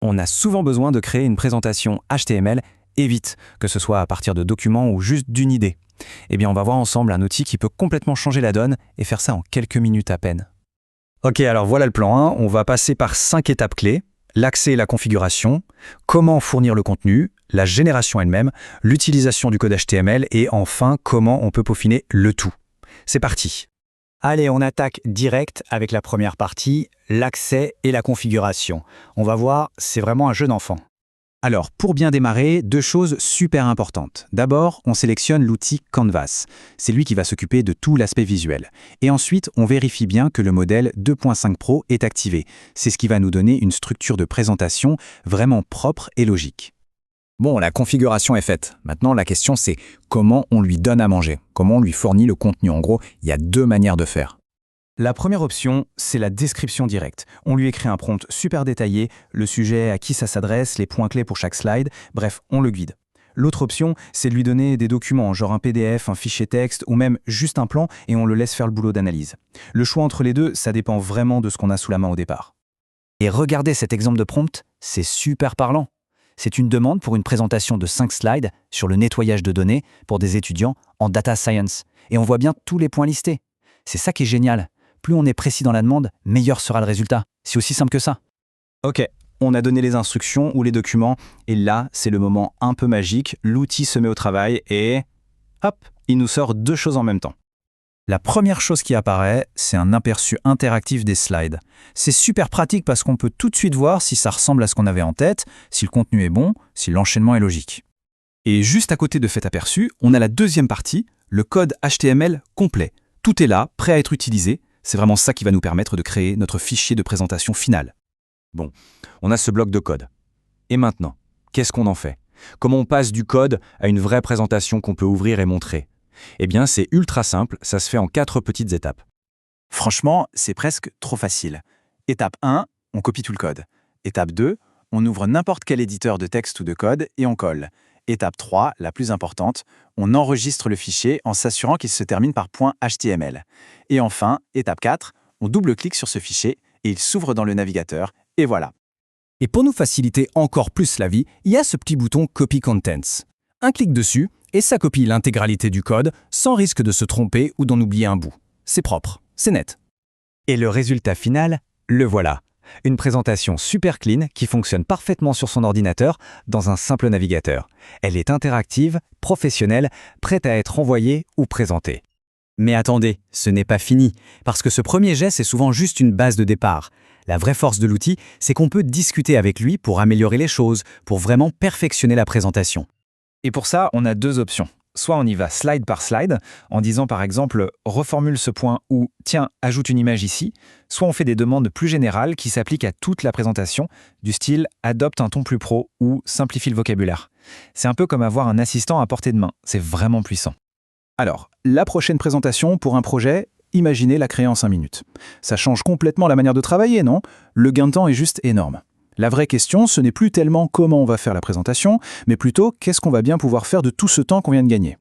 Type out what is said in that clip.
On a souvent besoin de créer une présentation HTML et vite, que ce soit à partir de documents ou juste d'une idée. Eh bien, on va voir ensemble un outil qui peut complètement changer la donne et faire ça en quelques minutes à peine. Ok, alors voilà le plan 1. On va passer par 5 étapes clés. L'accès et la configuration, comment fournir le contenu, la génération elle-même, l'utilisation du code HTML et enfin, comment on peut peaufiner le tout. C'est parti. Allez, on attaque direct avec la première partie, l'accès et la configuration. On va voir, c'est vraiment un jeu d'enfant. Alors, pour bien démarrer, 2 choses super importantes. D'abord, on sélectionne l'outil Canvas. C'est lui qui va s'occuper de tout l'aspect visuel. Et ensuite, on vérifie bien que le modèle 2.5 Pro est activé. C'est ce qui va nous donner une structure de présentation vraiment propre et logique. Bon, la configuration est faite. Maintenant, la question c'est comment on lui donne à manger, comment on lui fournit le contenu. En gros, il y a 2 manières de faire. La première option, c'est la description directe. On lui écrit un prompt super détaillé, le sujet, à qui ça s'adresse, les points clés pour chaque slide, bref, on le guide. L'autre option, c'est de lui donner des documents, genre un PDF, un fichier texte ou même juste un plan et on le laisse faire le boulot d'analyse. Le choix entre les deux, ça dépend vraiment de ce qu'on a sous la main au départ. Et regardez cet exemple de prompt, c'est super parlant. C'est une demande pour une présentation de 5 slides sur le nettoyage de données pour des étudiants en data science. Et on voit bien tous les points listés. C'est ça qui est génial. Plus on est précis dans la demande, meilleur sera le résultat. C'est aussi simple que ça. Ok, on a donné les instructions ou les documents, et là, c'est le moment un peu magique, l'outil se met au travail et hop, il nous sort 2 choses en même temps. La première chose qui apparaît, c'est un aperçu interactif des slides. C'est super pratique parce qu'on peut tout de suite voir si ça ressemble à ce qu'on avait en tête, si le contenu est bon, si l'enchaînement est logique. Et juste à côté de cet aperçu, on a la deuxième partie, le code HTML complet. Tout est là, prêt à être utilisé. C'est vraiment ça qui va nous permettre de créer notre fichier de présentation final. Bon, on a ce bloc de code. Et maintenant, qu'est-ce qu'on en fait? Comment on passe du code à une vraie présentation qu'on peut ouvrir et montrer? Eh bien, c'est ultra simple, ça se fait en 4 petites étapes. Franchement, c'est presque trop facile. Étape 1, on copie tout le code. Étape 2, on ouvre n'importe quel éditeur de texte ou de code et on colle. Étape 3, la plus importante, on enregistre le fichier en s'assurant qu'il se termine par .html. Et enfin, étape 4, on double-clique sur ce fichier et il s'ouvre dans le navigateur, et voilà. Et pour nous faciliter encore plus la vie, il y a ce petit bouton Copy Contents. Un clic dessus et ça copie l'intégralité du code sans risque de se tromper ou d'en oublier un bout. C'est propre, c'est net. Et le résultat final, le voilà. Une présentation super clean qui fonctionne parfaitement sur son ordinateur dans un simple navigateur. Elle est interactive, professionnelle, prête à être envoyée ou présentée. Mais attendez, ce n'est pas fini, parce que ce premier jet, c'est souvent juste une base de départ. La vraie force de l'outil, c'est qu'on peut discuter avec lui pour améliorer les choses, pour vraiment perfectionner la présentation. Et pour ça, on a 2 options. Soit on y va slide par slide, en disant par exemple « reformule ce point » ou « tiens, ajoute une image ici », soit on fait des demandes plus générales qui s'appliquent à toute la présentation, du style « adopte un ton plus pro » ou « simplifie le vocabulaire ». C'est un peu comme avoir un assistant à portée de main, c'est vraiment puissant. Alors, la prochaine présentation pour un projet, imaginez la créer en 5 minutes. Ça change complètement la manière de travailler, non? Le gain de temps est juste énorme. La vraie question, ce n'est plus tellement comment on va faire la présentation, mais plutôt qu'est-ce qu'on va bien pouvoir faire de tout ce temps qu'on vient de gagner.